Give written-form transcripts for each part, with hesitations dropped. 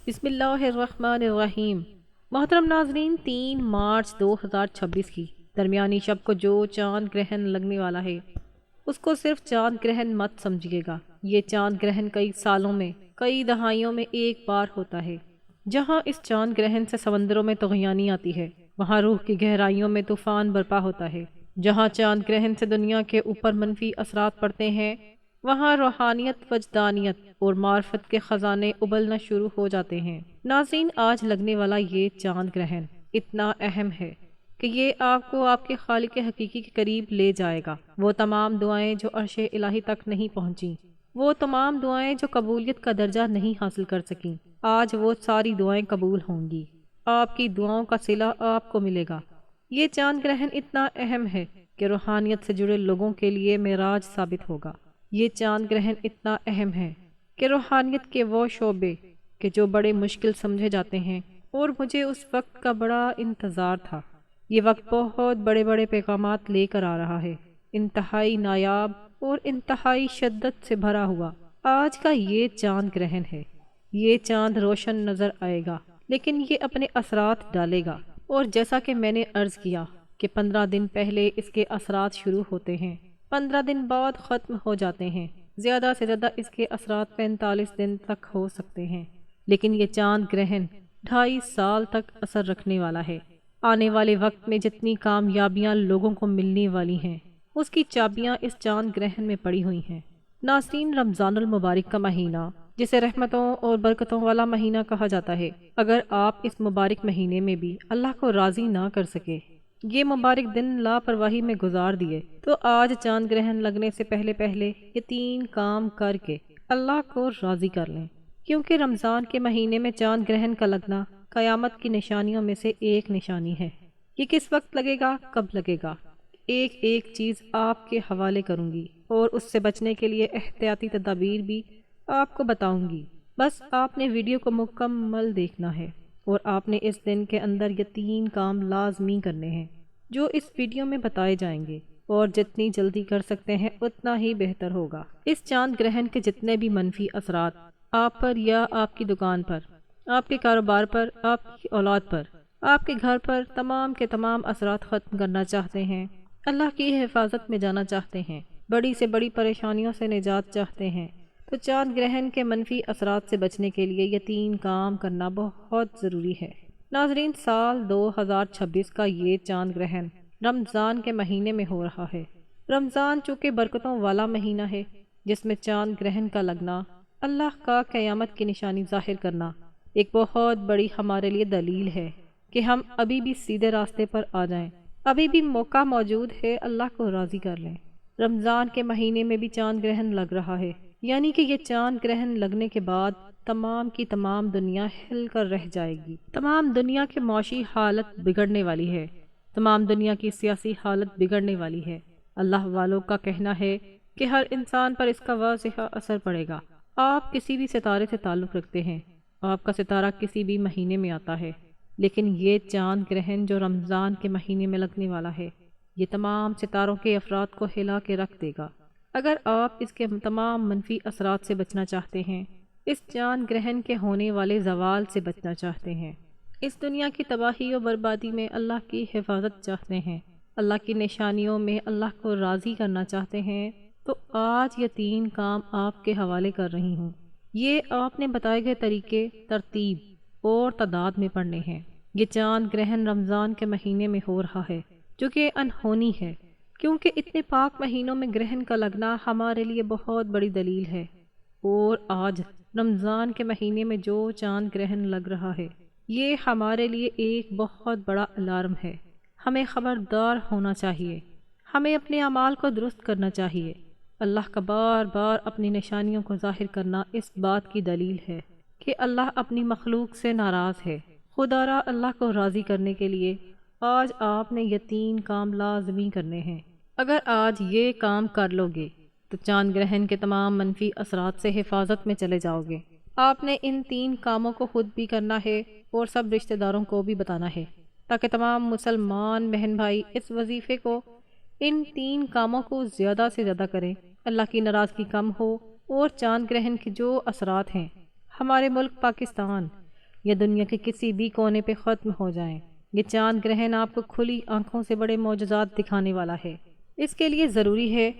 بسم اللہ الرحمن الرحیم۔ محترم ناظرین، 3 مارچ 2026 کی درمیانی شب کو جو چاند گرہن لگنے والا ہے اس کو صرف چاند گرہن مت سمجھیے گا۔ یہ چاند گرہن کئی سالوں میں، کئی دہائیوں میں ایک بار ہوتا ہے۔ جہاں اس چاند گرہن سے سمندروں میں طغیانی آتی ہے، وہاں روح کی گہرائیوں میں طوفان برپا ہوتا ہے۔ جہاں چاند گرہن سے دنیا کے اوپر منفی اثرات پڑتے ہیں، وہاں روحانیت، وجدانیت اور معرفت کے خزانے ابلنا شروع ہو جاتے ہیں۔ ناظرین، آج لگنے والا یہ چاند گرہن اتنا اہم ہے کہ یہ آپ کو آپ کے خالق حقیقی کے قریب لے جائے گا۔ وہ تمام دعائیں جو عرش الہی تک نہیں پہنچیں، وہ تمام دعائیں جو قبولیت کا درجہ نہیں حاصل کر سکیں، آج وہ ساری دعائیں قبول ہوں گی۔ آپ کی دعاؤں کا صلہ آپ کو ملے گا۔ یہ چاند گرہن اتنا اہم ہے کہ روحانیت سے جڑے لوگوں کے لیے معراج ثابت ہوگا۔ یہ چاند گرہن اتنا اہم ہے کہ روحانیت کے وہ شعبے کہ جو بڑے مشکل سمجھے جاتے ہیں، اور مجھے اس وقت کا بڑا انتظار تھا۔ یہ وقت بہت بڑے بڑے پیغامات لے کر آ رہا ہے، انتہائی نایاب اور انتہائی شدت سے بھرا ہوا۔ آج کا یہ چاند گرہن ہے۔ یہ چاند روشن نظر آئے گا، لیکن یہ اپنے اثرات ڈالے گا، اور جیسا کہ میں نے عرض کیا کہ 15 دن پہلے اس کے اثرات شروع ہوتے ہیں، 15 دن بعد ختم ہو جاتے ہیں، زیادہ سے زیادہ اس کے اثرات 45 دن تک ہو سکتے ہیں، لیکن یہ چاند گرہن 2.5 سال تک اثر رکھنے والا ہے۔ آنے والے وقت میں جتنی کامیابیاں لوگوں کو ملنے والی ہیں، اس کی چابیاں اس چاند گرہن میں پڑی ہوئی ہیں۔ ناظرین، رمضان المبارک کا مہینہ، جسے رحمتوں اور برکتوں والا مہینہ کہا جاتا ہے، اگر آپ اس مبارک مہینے میں بھی اللہ کو راضی نہ کر سکے، یہ مبارک دن لاپرواہی میں گزار دیے، تو آج چاند گرہن لگنے سے پہلے یہ 3 کام کر کے اللہ کو راضی کر لیں، کیونکہ رمضان کے مہینے میں چاند گرہن کا لگنا قیامت کی نشانیوں میں سے ایک نشانی ہے۔ یہ کس وقت لگے گا، کب لگے گا، ایک ایک چیز آپ کے حوالے کروں گی، اور اس سے بچنے کے لیے احتیاطی تدابیر بھی آپ کو بتاؤں گی۔ بس آپ نے ویڈیو کو مکمل دیکھنا ہے، اور آپ نے اس دن کے اندر یہ 3 کام لازمی کرنے ہیں جو اس ویڈیو میں بتائے جائیں گے، اور جتنی جلدی کر سکتے ہیں اتنا ہی بہتر ہوگا۔ اس چاند گرہن کے جتنے بھی منفی اثرات آپ پر یا آپ کی دکان پر، آپ کے کاروبار پر، آپ کی اولاد پر، آپ کے گھر پر، تمام کے تمام اثرات ختم کرنا چاہتے ہیں، اللہ کی حفاظت میں جانا چاہتے ہیں، بڑی سے بڑی پریشانیوں سے نجات چاہتے ہیں، تو چاند گرہن کے منفی اثرات سے بچنے کے لیے یہ 3 کام کرنا بہت ضروری ہے۔ ناظرین، سال 2026 کا یہ چاند گرہن رمضان کے مہینے میں ہو رہا ہے۔ رمضان چونکہ برکتوں والا مہینہ ہے، جس میں چاند گرہن کا لگنا، اللہ کا قیامت کی نشانی ظاہر کرنا، ایک بہت بڑی ہمارے لیے دلیل ہے کہ ہم ابھی بھی سیدھے راستے پر آ جائیں۔ ابھی بھی موقع موجود ہے، اللہ کو راضی کر لیں۔ رمضان کے مہینے میں بھی چاند گرہن لگ رہا ہے، یعنی کہ یہ چاند گرہن لگنے کے بعد تمام کی تمام دنیا ہل کر رہ جائے گی۔ تمام دنیا کی معاشی حالت بگڑنے والی ہے، تمام دنیا کی سیاسی حالت بگڑنے والی ہے۔ اللہ والوں کا کہنا ہے کہ ہر انسان پر اس کا واضح اثر پڑے گا۔ آپ کسی بھی ستارے سے تعلق رکھتے ہیں، آپ کا ستارہ کسی بھی مہینے میں آتا ہے، لیکن یہ چاند گرہن جو رمضان کے مہینے میں لگنے والا ہے، یہ تمام ستاروں کے افراد کو ہلا کے رکھ دے گا۔ اگر آپ اس کے تمام منفی اثرات سے بچنا چاہتے ہیں، اس چاند گرہن کے ہونے والے زوال سے بچنا چاہتے ہیں، اس دنیا کی تباہی و بربادی میں اللہ کی حفاظت چاہتے ہیں، اللہ کی نشانیوں میں اللہ کو راضی کرنا چاہتے ہیں، تو آج یہ 3 کام آپ کے حوالے کر رہی ہوں۔ یہ آپ نے بتائے گئے طریقے، ترتیب اور تعداد میں پڑھنے ہیں۔ یہ چاند گرہن رمضان کے مہینے میں ہو رہا ہے، جو کہ انہونی ہے، کیونکہ اتنے پاک مہینوں میں گرہن کا لگنا ہمارے لیے بہت بڑی دلیل ہے۔ اور آج رمضان کے مہینے میں جو چاند گرہن لگ رہا ہے، یہ ہمارے لیے ایک بہت بڑا الارم ہے۔ ہمیں خبردار ہونا چاہیے، ہمیں اپنے اعمال کو درست کرنا چاہیے۔ اللہ کا بار بار اپنی نشانیوں کو ظاہر کرنا اس بات کی دلیل ہے کہ اللہ اپنی مخلوق سے ناراض ہے۔ خدا را اللہ کو راضی کرنے کے لیے آج آپ نے یہ 3 کام لازمی کرنے ہیں۔ اگر آج یہ کام کر لو گے تو چاند گرہن کے تمام منفی اثرات سے حفاظت میں چلے جاؤ گے۔ آپ نے ان 3 کاموں کو خود بھی کرنا ہے اور سب رشتہ داروں کو بھی بتانا ہے، تاکہ تمام مسلمان بہن بھائی اس وظیفے کو، ان 3 کاموں کو زیادہ سے زیادہ کریں، اللہ کی ناراضگی کم ہو، اور چاند گرہن کے جو اثرات ہیں ہمارے ملک پاکستان یا دنیا کے کسی بھی کونے پہ ختم ہو جائیں۔ یہ چاند گرہن آپ کو کھلی آنکھوں سے بڑے معجزات دکھانے والا ہے۔ اس کے لیے ضروری ہے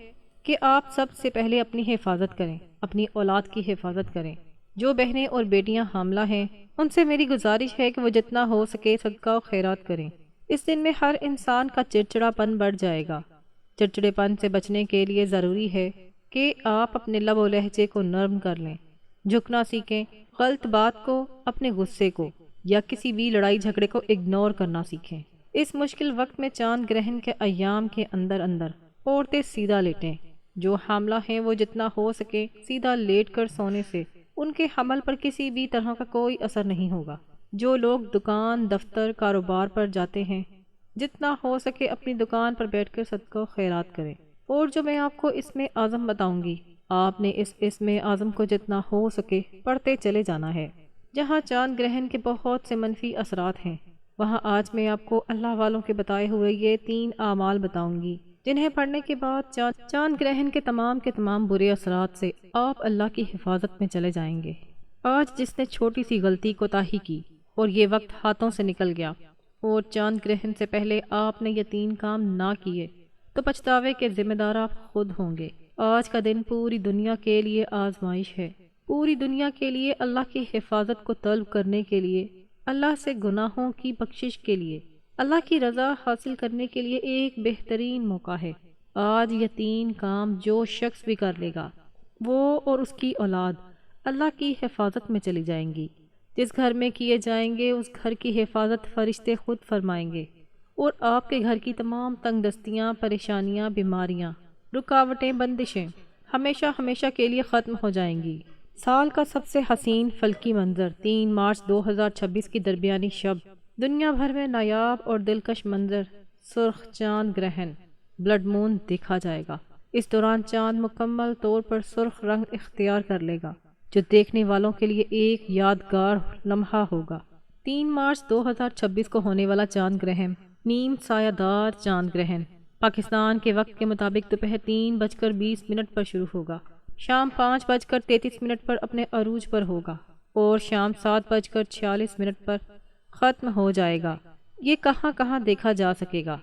کہ آپ سب سے پہلے اپنی حفاظت کریں، اپنی اولاد کی حفاظت کریں۔ جو بہنیں اور بیٹیاں حاملہ ہیں ان سے میری گزارش ہے کہ وہ جتنا ہو سکے صدقہ و خیرات کریں۔ اس دن میں ہر انسان کا چڑچڑا پن بڑھ جائے گا۔ چڑچڑے پن سے بچنے کے لیے ضروری ہے کہ آپ اپنے لب و لہجے کو نرم کر لیں، جھکنا سیکھیں، غلط بات کو، اپنے غصے کو یا کسی بھی لڑائی جھگڑے کو اگنور کرنا سیکھیں۔ اس مشکل وقت میں چاند گرہن کے ایام کے اندر عورتیں سیدھا لیٹیں۔ جو حاملہ ہیں وہ جتنا ہو سکے سیدھا لیٹ کر سونے سے ان کے حمل پر کسی بھی طرح کا کوئی اثر نہیں ہوگا۔ جو لوگ دکان، دفتر، کاروبار پر جاتے ہیں جتنا ہو سکے اپنی دکان پر بیٹھ کر صدقہ و خیرات کریں۔ اور جو میں آپ کو اسم اعظم بتاؤں گی آپ نے اس اسم اعظم کو جتنا ہو سکے پڑھتے چلے جانا ہے۔ جہاں چاند گرہن کے بہت سے منفی اثرات ہیں وہاں آج میں آپ کو اللہ والوں کے بتائے ہوئے یہ 3 اعمال بتاؤں گی جنہیں پڑھنے کے بعد چاند گرہن کے تمام برے اثرات سے آپ اللہ کی حفاظت میں چلے جائیں گے۔ آج جس نے چھوٹی سی غلطی کوتاہی کی اور یہ وقت ہاتھوں سے نکل گیا اور چاند گرہن سے پہلے آپ نے یہ 3 کام نہ کیے تو پچھتاوے کے ذمہ دار آپ خود ہوں گے۔ آج کا دن پوری دنیا کے لیے آزمائش ہے، پوری دنیا کے لیے اللہ کی حفاظت کو طلب کرنے کے لیے، اللہ سے گناہوں کی بخشش کے لیے، اللہ کی رضا حاصل کرنے کے لیے ایک بہترین موقع ہے۔ آج یہ 3 کام جو شخص بھی کر لے گا وہ اور اس کی اولاد اللہ کی حفاظت میں چلی جائیں گی۔ جس گھر میں کیے جائیں گے اس گھر کی حفاظت فرشتے خود فرمائیں گے اور آپ کے گھر کی تمام تنگ دستیاں، پریشانیاں، بیماریاں، رکاوٹیں، بندشیں ہمیشہ کے لیے ختم ہو جائیں گی۔ سال کا سب سے حسین فلکی منظر 3 مارچ 2026 کی درمیانی شب، دنیا بھر میں نایاب اور دلکش منظر سرخ چاند گرہن بلڈ مون دیکھا جائے گا۔ اس دوران چاند مکمل طور پر سرخ رنگ اختیار کر لے گا جو دیکھنے والوں کے لیے ایک یادگار لمحہ ہوگا۔ 3 مارچ 2026 کو ہونے والا چاند گرہن نیم سایہ دار چاند گرہن پاکستان کے وقت کے مطابق دوپہر 3:20 پر شروع ہوگا، شام 5:33 پر اپنے عروج پر ہوگا اور شام 7:46 پر ختم ہو جائے گا۔ یہ کہاں کہاں دیکھا جا سکے گا؟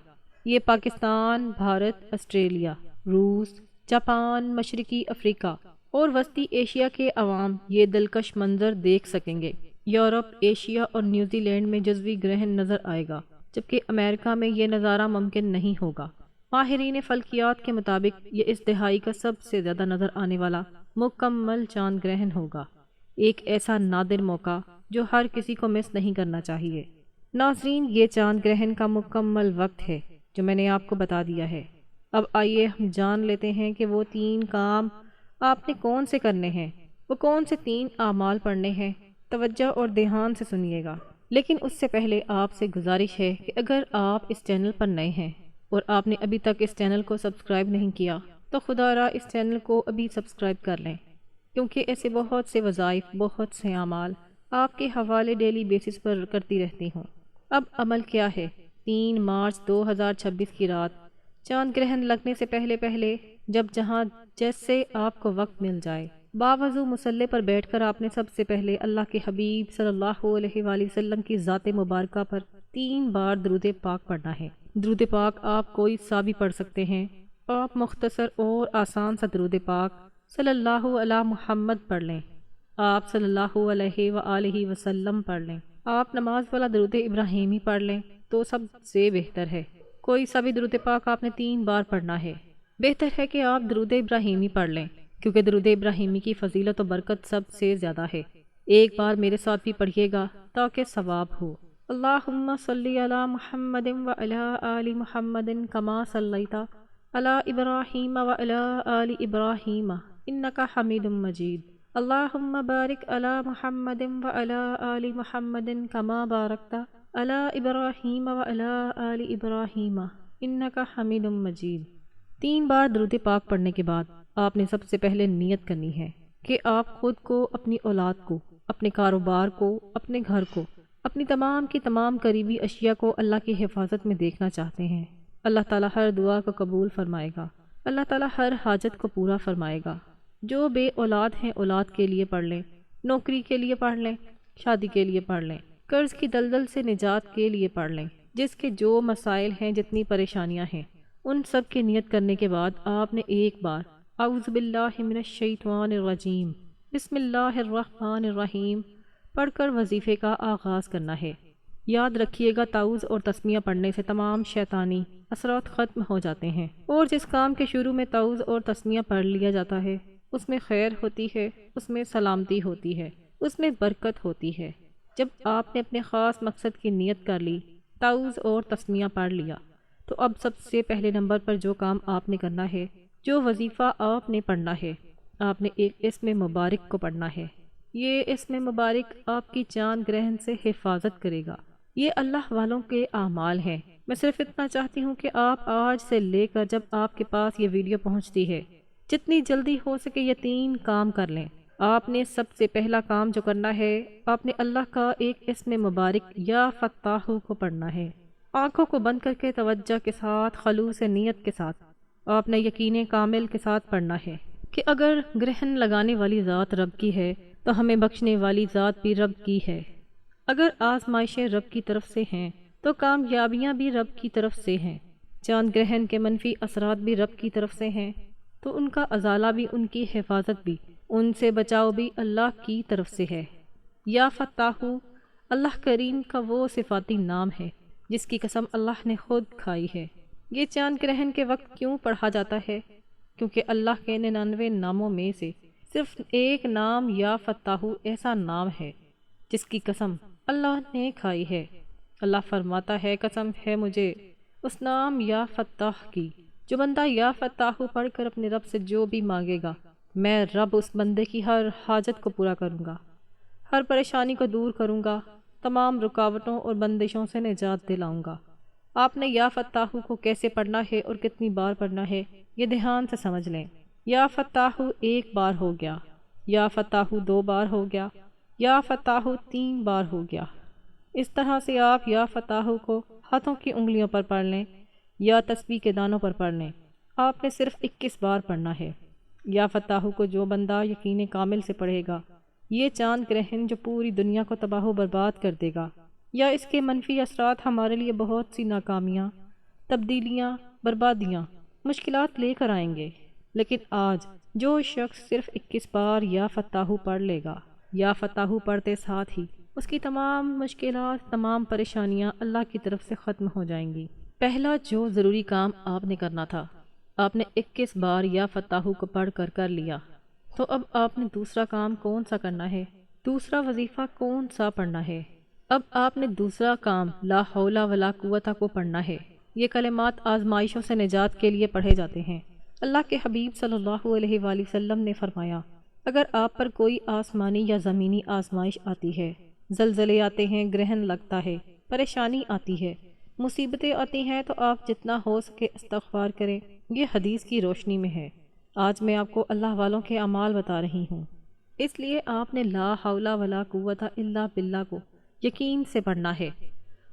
یہ پاکستان، بھارت، آسٹریلیا، روس، جاپان، مشرقی افریقہ اور وسطی ایشیا کے عوام یہ دلکش منظر دیکھ سکیں گے۔ یورپ، ایشیا اور نیوزی لینڈ میں جزوی گرہن نظر آئے گا جبکہ امریکہ میں یہ نظارہ ممکن نہیں ہوگا۔ ماہرین فلکیات کے مطابق یہ اس دہائی کا سب سے زیادہ نظر آنے والا مکمل چاند گرہن ہوگا، ایک ایسا نادر موقع جو ہر کسی کو مس نہیں کرنا چاہیے۔ ناظرین، یہ چاند گرہن کا مکمل وقت ہے جو میں نے آپ کو بتا دیا ہے۔ اب آئیے ہم جان لیتے ہیں کہ وہ 3 کام آپ نے کون سے کرنے ہیں، وہ کون سے 3 اعمال پڑھنے ہیں۔ توجہ اور دھیان سے سنیے گا، لیکن اس سے پہلے آپ سے گزارش ہے کہ اگر آپ اس چینل پر نئے ہیں اور آپ نے ابھی تک اس چینل کو سبسکرائب نہیں کیا تو خدا را اس چینل کو ابھی سبسکرائب کر لیں، کیونکہ ایسے بہت سے وظائف، بہت سے اعمال آپ کے حوالے ڈیلی بیسس پر کرتی رہتی ہوں۔ اب عمل کیا ہے؟ 3 مارچ 2026 کی رات چاند گرہن لگنے سے پہلے جب جہاں جیسے آپ کو وقت مل جائے باوضو مصلی پر بیٹھ کر آپ نے سب سے پہلے اللہ کے حبیب صلی اللہ علیہ وآلہ وسلم کی ذات مبارکہ پر 3 بار درود پاک پڑھنا ہے۔ درود پاک آپ کوئی سا بھی پڑھ سکتے ہیں۔ آپ مختصر اور آسان سا درود پاک صلی اللہ علی محمد پڑھ لیں، آپ صلی اللہ علیہ وآلہ وسلم پڑھ لیں، آپ نماز والا درود ابراہیمی پڑھ لیں تو سب سے بہتر ہے۔ کوئی سا بھی درود پاک آپ نے 3 بار پڑھنا ہے۔ بہتر ہے کہ آپ درود ابراہیمی پڑھ لیں کیونکہ درود ابراہیمی کی فضیلت و برکت سب سے زیادہ ہے۔ ایک بار میرے ساتھ بھی پڑھیے گا تاکہ ثواب ہو۔ اللہم صلی علی محمد وعلی آل محمد کما صلیت علی ابراہیم وعلی آل ابراہیم انک حمید مجید۔ اللہم بارک علی محمد وعلی آل محمد کما بارکت علی ابراہیم وعلی آل ابراہیم انک حمید مجید۔ 3 بار درود پاک پڑھنے کے بعد آپ نے سب سے پہلے نیت کرنی ہے کہ آپ خود کو، اپنی اولاد کو، اپنے کاروبار کو، اپنے گھر کو، اپنی تمام کی تمام قریبی اشیاء کو اللہ کی حفاظت میں دیکھنا چاہتے ہیں۔ اللہ تعالیٰ ہر دعا کو قبول فرمائے گا، اللہ تعالیٰ ہر حاجت کو پورا فرمائے گا۔ جو بے اولاد ہیں اولاد کے لیے پڑھ لیں، نوکری کے لیے پڑھ لیں، شادی کے لیے پڑھ لیں، قرض کی دلدل سے نجات کے لیے پڑھ لیں، جس کے جو مسائل ہیں، جتنی پریشانیاں ہیں، ان سب کی نیت کرنے کے بعد آپ نے ایک بار اعوذ باللہ من الشیطان الرجیم بسم اللہ الرحمن الرحیم پڑھ کر وظیفے کا آغاز کرنا ہے۔ یاد رکھیے گا تعوذ اور تسمیہ پڑھنے سے تمام شیطانی اثرات ختم ہو جاتے ہیں، اور جس کام کے شروع میں تعوذ اور تسمیہ پڑھ لیا جاتا ہے اس میں خیر ہوتی ہے، اس میں سلامتی ہوتی ہے، اس میں برکت ہوتی ہے۔ جب آپ نے اپنے خاص مقصد کی نیت کر لی، تعوذ اور تسمیہ پڑھ لیا، تو اب سب سے پہلے نمبر پر جو کام آپ نے کرنا ہے، جو وظیفہ آپ نے پڑھنا ہے، آپ نے ایک اسم مبارک کو پڑھنا ہے۔ یہ اسم مبارک آپ کی چاند گرہن سے حفاظت کرے گا۔ یہ اللہ والوں کے اعمال ہیں۔ میں صرف اتنا چاہتی ہوں کہ آپ آج سے لے کر جب آپ کے پاس یہ ویڈیو پہنچتی ہے، جتنی جلدی ہو سکے یہ 3 کام کر لیں۔ آپ نے سب سے پہلا کام جو کرنا ہے، آپ نے اللہ کا ایک اسم مبارک یا فتاح کو پڑھنا ہے۔ آنکھوں کو بند کر کے توجہ کے ساتھ، خلوص نیت کے ساتھ آپ نے یقین کامل کے ساتھ پڑھنا ہے کہ اگر گرہن لگانے والی ذات رب کی ہے تو ہمیں بخشنے والی ذات بھی رب کی ہے۔ اگر آزمائشیں رب کی طرف سے ہیں تو کامیابیاں بھی رب کی طرف سے ہیں۔ چاند گرہن کے منفی اثرات بھی رب کی طرف سے ہیں تو ان کا ازالہ بھی، ان کی حفاظت بھی، ان سے بچاؤ بھی اللہ کی طرف سے ہے۔ یا فتاح اللہ کریم کا وہ صفاتی نام ہے جس کی قسم اللہ نے خود کھائی ہے۔ یہ چاند گرہن کے وقت کیوں پڑھا جاتا ہے؟ کیونکہ اللہ کے 99 ناموں میں سے صرف ایک نام یا فتاح ایسا نام ہے جس کی قسم اللہ نے کھائی ہے۔ اللہ فرماتا ہے، قسم ہے مجھے اس نام یا فتاح کی، جو بندہ یا فتاح پڑھ کر اپنے رب سے جو بھی مانگے گا، میں رب اس بندے کی ہر حاجت کو پورا کروں گا، ہر پریشانی کو دور کروں گا، تمام رکاوٹوں اور بندشوں سے نجات دلاؤں گا۔ آپ نے یا فتاح کو کیسے پڑھنا ہے اور کتنی بار پڑھنا ہے، یہ دھیان سے سمجھ لیں۔ یا فتاح 1 بار ہو گیا، یا فتاح 2 بار ہو گیا، یا فتاح 3 بار ہو گیا۔ اس طرح سے آپ یا فتاح کو ہاتھوں کی انگلیوں پر پڑھ لیں یا تسبیح کے دانوں پر پڑھ لیں۔ آپ نے صرف 21 بار پڑھنا ہے۔ یا فتاح کو جو بندہ یقین کامل سے پڑھے گا، یہ چاند گرہن جو پوری دنیا کو تباہ و برباد کر دے گا، یا اس کے منفی اثرات ہمارے لیے بہت سی ناکامیاں، تبدیلیاں، بربادیاں، مشکلات لے کر آئیں گے، لیکن آج جو شخص صرف 21 بار یا فتاح پڑھ لے گا، یا فتاح پڑھتے ساتھ ہی اس کی تمام مشکلات، تمام پریشانیاں اللہ کی طرف سے ختم ہو جائیں گی۔ پہلا جو ضروری کام آپ نے کرنا تھا، آپ نے 21 بار یا فتاح کو پڑھ کر لیا، تو اب آپ نے دوسرا کام کون سا کرنا ہے؟ دوسرا وظیفہ کون سا پڑھنا ہے؟ اب آپ نے دوسرا کام لا حول ولا قوت کو پڑھنا ہے۔ یہ کلمات آزمائشوں سے نجات کے لیے پڑھے جاتے ہیں۔ اللہ کے حبیب صلی اللہ علیہ وآلہ وسلم نے فرمایا، اگر آپ پر کوئی آسمانی یا زمینی آزمائش آتی ہے، زلزلے آتے ہیں، گرہن لگتا ہے، پریشانی آتی ہے، مصیبتیں آتی ہیں، تو آپ جتنا ہو سکے استغفار کریں۔ یہ حدیث کی روشنی میں ہے۔ آج میں آپ کو اللہ والوں کے اعمال بتا رہی ہوں، اس لیے آپ نے لا حول ولا قوت الا باللہ کو یقین سے پڑھنا ہے،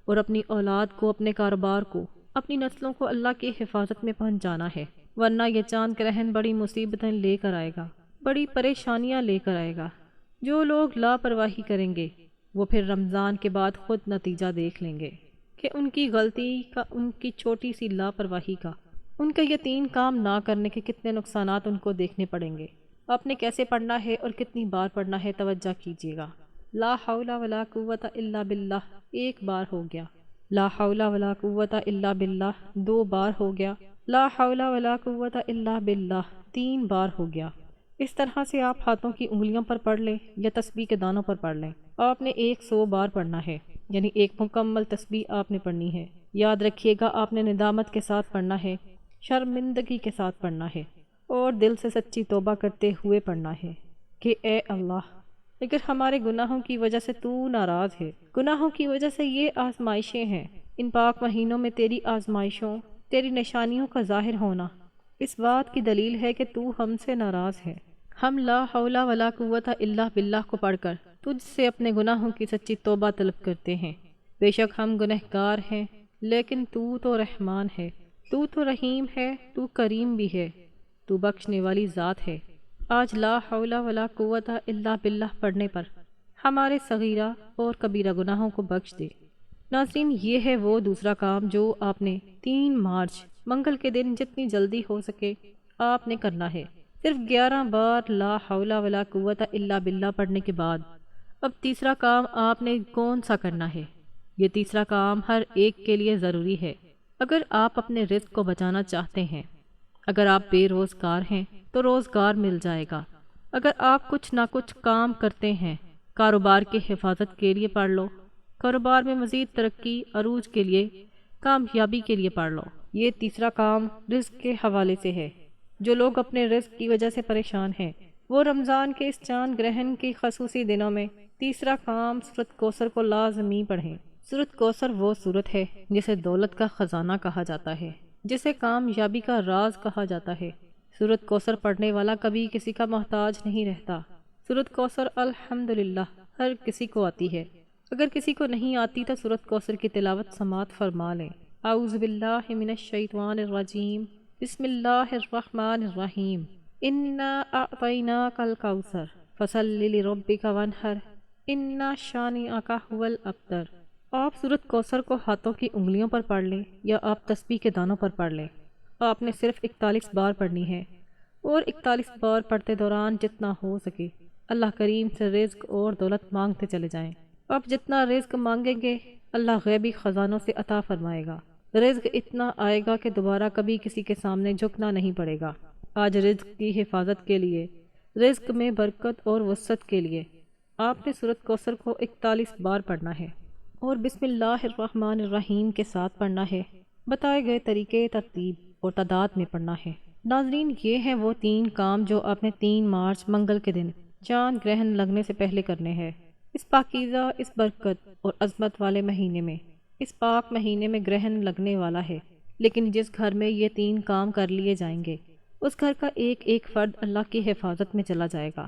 اور اپنی اولاد کو، اپنے کاروبار کو، اپنی نسلوں کو اللہ کی حفاظت میں پہنچانا ہے، ورنہ یہ چاند گرہن بڑی مصیبتیں لے کر آئے گا، بڑی پریشانیاں لے کر آئے گا۔ جو لوگ لاپرواہی کریں گے وہ پھر رمضان کے بعد خود نتیجہ دیکھ لیں گے کہ ان کی غلطی کا، ان کی چھوٹی سی لاپرواہی کا، ان کا یہ 3 کام نہ کرنے کے کتنے نقصانات ان کو دیکھنے پڑیں گے۔ آپ نے کیسے پڑھنا ہے اور کتنی بار پڑھنا ہے، توجہ کیجیے گا۔ لا حول ولا قوت الا باللہ 1 بار ہو گیا، لا حول ولا قوت الا باللہ 2 بار ہو گیا، لا حول ولا قوت الا باللہ 3 بار ہو گیا۔ اس طرح سے آپ ہاتھوں کی انگلیوں پر پڑھ لیں یا تسبیح کے دانوں پر پڑھ لیں۔ آپ نے 100 بار پڑھنا ہے، یعنی ایک مکمل تسبیح آپ نے پڑھنی ہے۔ یاد رکھیے گا، آپ نے ندامت کے ساتھ پڑھنا ہے، شرمندگی کے ساتھ پڑھنا ہے، اور دل سے سچی توبہ کرتے ہوئے پڑھنا ہے کہ اے اللہ، اگر ہمارے گناہوں کی وجہ سے تو ناراض ہے، گناہوں کی وجہ سے یہ آزمائشیں ہیں، ان پاک مہینوں میں تیری آزمائشوں، تیری نشانیوں کا ظاہر ہونا اس بات کی دلیل ہے کہ تو ہم سے ناراض ہے۔ ہم لا حول ولا قوت الا باللہ کو پڑھ کر تجھ سے اپنے گناہوں کی سچی توبہ طلب کرتے ہیں۔ بے شک ہم گنہگار ہیں، لیکن تو رحمان ہے، تو رحیم ہے، تو کریم بھی ہے، تو بخشنے والی ذات ہے۔ آج لا حول ولا قوت الا باللہ پڑھنے پر ہمارے صغیرہ اور کبیرہ گناہوں کو بخش دے۔ ناظرین، یہ ہے وہ دوسرا کام جو آپ نے 3 مارچ منگل کے دن جتنی جلدی ہو سکے آپ نے کرنا ہے۔ صرف 11 بار لا حول ولا قوت الا باللہ پڑھنے کے بعد اب تیسرا کام آپ نے کون سا کرنا ہے؟ یہ تیسرا کام ہر ایک کے لیے ضروری ہے اگر آپ اپنے رزق کو بچانا چاہتے ہیں۔ اگر آپ بے روزگار ہیں تو روزگار مل جائے گا۔ اگر آپ کچھ نہ کچھ کام کرتے ہیں، کاروبار کی حفاظت کے لیے پڑھ لو، کاروبار میں مزید ترقی عروج کے لیے، کامیابی کے لیے پڑھ لو۔ یہ تیسرا کام رزق کے حوالے سے ہے۔ جو لوگ اپنے رزق کی وجہ سے پریشان ہیں وہ رمضان کے اس چاند گرہن کی خصوصی دنوں میں تیسرا کام سورۃ کوثر کو لازمی پڑھیں۔ سورۃ کوثر وہ سورت ہے جسے دولت کا خزانہ کہا جاتا ہے، جسے کامیابی کا راز کہا جاتا ہے۔ سورۃ کوثر پڑھنے والا کبھی کسی کا محتاج نہیں رہتا۔ سورۃ کوثر الحمدللہ ہر کسی کو آتی ہے۔ اگر کسی کو نہیں آتی تو سورۃ کوثر کی تلاوت سماعت فرما لیں۔ اعوذ باللہ من الشیطان الرجیم، بسم اللہ الرحمن الرحیم، انا اعطیناک الکوثر فصلی لربک وانحر ان شانئک ھو الابتر۔ آپ سورۃ کوثر کو ہاتھوں کی انگلیوں پر پڑھ لیں یا آپ تسبیح کے دانوں پر پڑھ لیں۔ آپ نے صرف 41 بار پڑھنی ہے اور 41 بار پڑھتے دوران جتنا ہو سکے اللہ کریم سے رزق اور دولت مانگتے چلے جائیں۔ آپ جتنا رزق مانگیں گے اللہ غیبی خزانوں سے عطا فرمائے گا۔ رزق اتنا آئے گا کہ دوبارہ کبھی کسی کے سامنے جھکنا نہیں پڑے گا۔ آج رزق کی حفاظت کے لیے، رزق میں برکت اور وسعت کے لیے آپ نے سورۃ کوثر کو 41 بار پڑھنا ہے اور بسم اللہ الرحمن الرحیم کے ساتھ پڑھنا ہے۔ بتائے گئے طریقے، ترتیب اور تعداد میں پڑھنا ہے۔ ناظرین، یہ ہیں وہ 3 کام جو آپ نے 3 مارچ منگل کے دن چاند گرہن لگنے سے پہلے کرنے ہیں۔ اس پاکیزہ، اس برکت اور عظمت والے مہینے میں، اس پاک مہینے میں گرہن لگنے والا ہے، لیکن جس گھر میں یہ 3 کام کر لیے جائیں گے اس گھر کا ایک ایک فرد اللہ کی حفاظت میں چلا جائے گا۔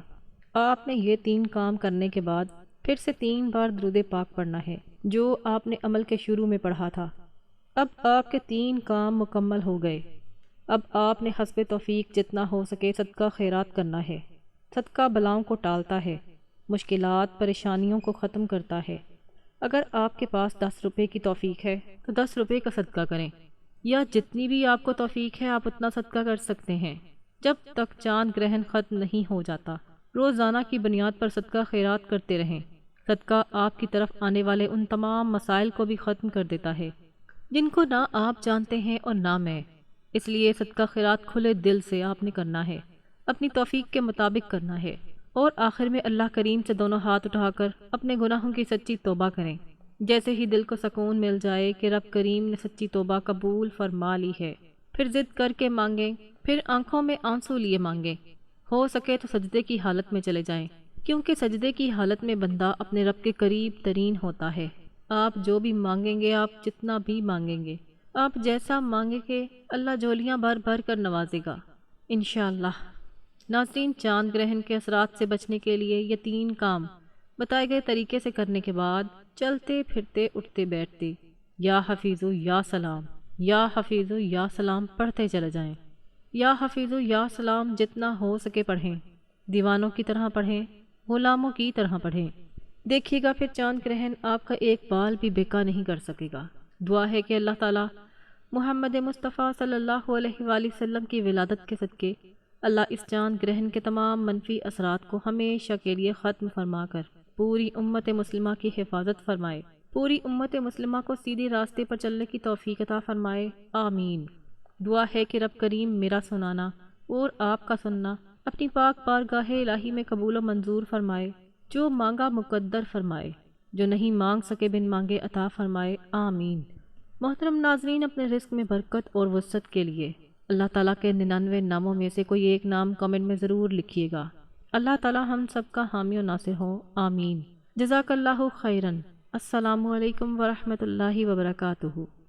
آپ نے یہ 3 کام کرنے کے بعد پھر سے 3 بار درود پاک پڑھنا ہے جو آپ نے عمل کے شروع میں پڑھا تھا۔ اب آپ کے 3 کام مکمل ہو گئے۔ اب آپ نے حسب توفیق جتنا ہو سکے صدقہ خیرات کرنا ہے۔ صدقہ بلاؤں کو ٹالتا ہے، مشکلات پریشانیوں کو ختم کرتا ہے۔ اگر آپ کے پاس 10 روپے کی توفیق ہے تو 10 روپے کا صدقہ کریں، یا جتنی بھی آپ کو توفیق ہے آپ اتنا صدقہ کر سکتے ہیں جب تک چاند گرہن ختم نہیں ہو جاتا۔ روزانہ کی بنیاد پر صدقہ خیرات کرتے رہیں۔ صدقہ آپ کی طرف آنے والے ان تمام مسائل کو بھی ختم کر دیتا ہے جن کو نہ آپ جانتے ہیں اور نہ میں۔ اس لیے صدقہ خیرات کھلے دل سے آپ نے کرنا ہے، اپنی توفیق کے مطابق کرنا ہے، اور آخر میں اللہ کریم سے دونوں ہاتھ اٹھا کر اپنے گناہوں کی سچی توبہ کریں۔ جیسے ہی دل کو سکون مل جائے کہ رب کریم نے سچی توبہ قبول فرما لی ہے، پھر ضد کر کے مانگیں، پھر آنکھوں میں آنسو لیے مانگیں۔ ہو سکے تو سجدے کی حالت میں چلے جائیں، کیونکہ سجدے کی حالت میں بندہ اپنے رب کے قریب ترین ہوتا ہے۔ آپ جو بھی مانگیں گے، آپ جتنا بھی مانگیں گے، آپ جیسا مانگیں گے اللہ جھولیاں بھر بھر کر نوازے گا انشاءاللہ۔ ناظرین، چاند گرہن کے اثرات سے بچنے کے لیے یہ 3 کام بتائے گئے طریقے سے کرنے کے بعد چلتے پھرتے اٹھتے بیٹھتے یا حفیظو یا سلام، یا حفیظو یا سلام پڑھتے چلے جائیں۔ یا حفیظو یا سلام جتنا ہو سکے پڑھیں، دیوانوں کی طرح پڑھیں، غلاموں کی طرح پڑھیں۔ دیکھیے گا پھر چاند گرہن آپ کا ایک بال بھی بیکا نہیں کر سکے گا۔ دعا ہے کہ اللہ تعالیٰ محمد مصطفیٰ صلی اللہ علیہ وآلہ وسلم کی ولادت کے صدقے اللہ اس چاند گرہن کے تمام منفی اثرات کو ہمیشہ کے لیے ختم فرما کر پوری امت مسلمہ کی حفاظت فرمائے، پوری امت مسلمہ کو سیدھے راستے پر چلنے کی توفیق عطا فرمائے، آمین۔ دعا ہے کہ رب کریم میرا سنانا اور آپ کا سننا اپنی پاک بارگاہ الہی میں قبول و منظور فرمائے، جو مانگا مقدر فرمائے، جو نہیں مانگ سکے بن مانگے عطا فرمائے، آمین۔ محترم ناظرین، اپنے رزق میں برکت اور وسعت کے لیے اللہ تعالیٰ کے 99 ناموں میں سے کوئی ایک نام کمنٹ میں ضرور لکھیے گا۔ اللہ تعالیٰ ہم سب کا حامی و ناصر ہو، آمین۔ جزاک اللہ خیرن۔ السلام علیکم ورحمۃ اللہ وبرکاتہ۔